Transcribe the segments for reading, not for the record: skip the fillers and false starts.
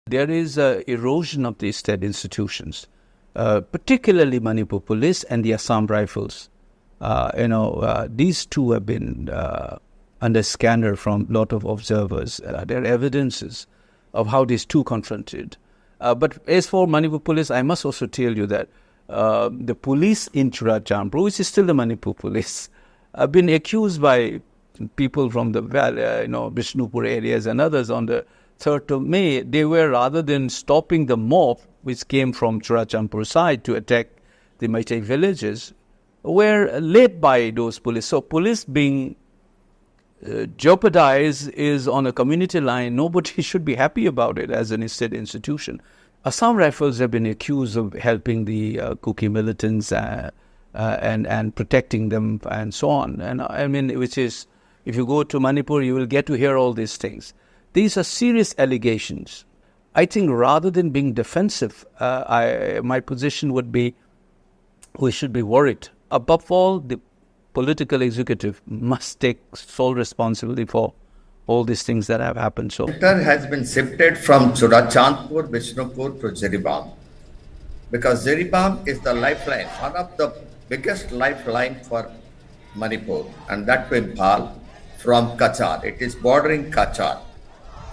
There is erosion of the state institutions, particularly Manipur Police and the Assam Rifles. These two have been under scanner from a lot of observers. There are evidences of how these two confronted. But as for Manipur Police, I must also tell you that the police in Churachandpur, which is still the Manipur Police, have been accused by people from the Bishnupur areas and others on the 3rd of May. They were, rather than stopping the mob which came from Churachandpur side to attack the Maitai villages, were led by those police. So police being jeopardized is on a community line. Nobody should be happy about it as an state institution. Assam Rifles have been accused of helping the Kuki militants and protecting them and so on. And I mean, which is, if you go to Manipur, you will get to hear all these things. These are serious allegations. I think rather than being defensive, my position would be we should be worried. Above all, the political executive must take sole responsibility for all these things that have happened. So, Center has been shifted from Churachandpur, Bishnupur to Jiribam, because Jiribam is the lifeline, one of the biggest lifeline for Manipur, and that to Impal from Kachar. It is bordering Kachar,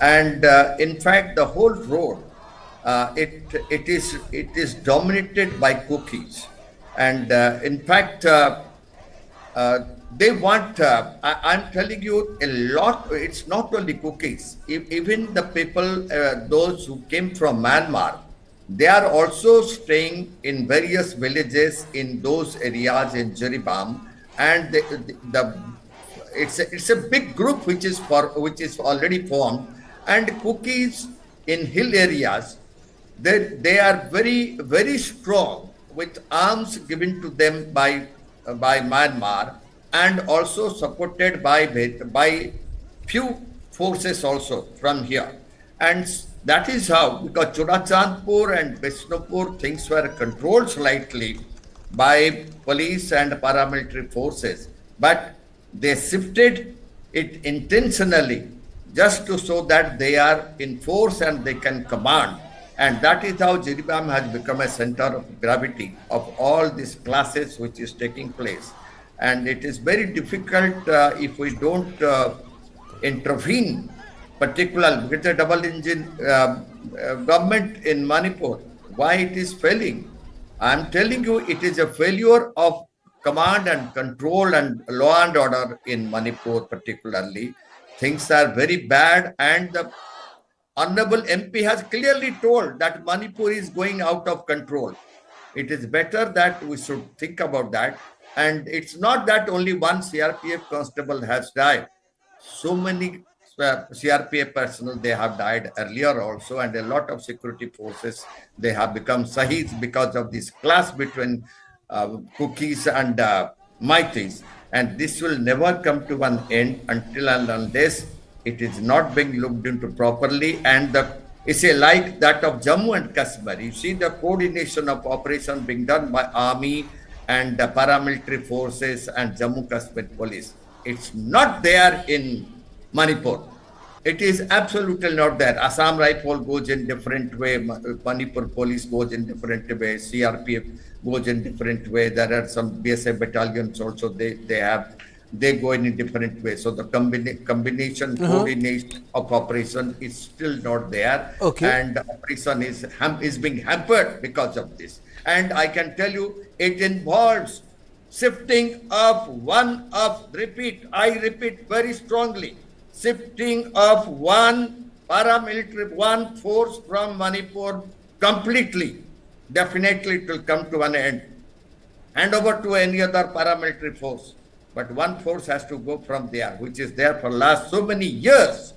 and in fact, the whole road it is dominated by Kukis, and in fact. They want, I'm telling you a lot, it's not only Kukis, even the people, those who came from Myanmar, they are also staying in various villages in those areas in Jiribam, and it's a big group which is already formed, and Kukis in hill areas, they are very, very strong with arms given to them by Myanmar, and also supported by few forces also from here. And that is how, because Churachandpur and Bishnupur, things were controlled slightly by police and paramilitary forces, but they shifted it intentionally just to show that they are in force and they can command. And that is how Jiribam has become a center of gravity of all these classes which is taking place. And it is very difficult if we don't intervene, particularly with the double engine government in Manipur. Why it is failing? I am telling you, it is a failure of command and control and law and order in Manipur particularly. Things are very bad, and the Honorable MP has clearly told that Manipur is going out of control. It is better that we should think about that. And it's not that only one CRPF constable has died. So many CRPF personnel, they have died earlier also, and a lot of security forces, they have become Shaheeds because of this clash between Kukis and Maitis. And this will never come to an end until and unless it is not being looked into properly. And it's like that of Jammu and Kashmir. You see the coordination of operation being done by army and the paramilitary forces and Jammu Kashmir police. It's not there in Manipur. It is absolutely not there. Assam Rifle goes in different way. Manipur police goes in different way. CRPF goes in different way. There are some BSF battalions also. They go in a different way. So the combination, coordination of operation is still not there. Okay. And the operation is being hampered because of this. And I can tell you, it involves shifting of I repeat very strongly, shifting of one force from Manipur completely. Definitely it will come to an end. Hand over to any other paramilitary force. But one force has to go from there, which is there for last so many years.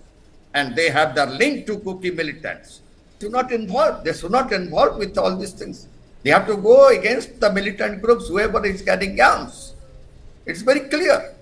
And they have the link to Kuki militants. They should not involve with all these things. They have to go against the militant groups, whoever is getting arms. It's very clear.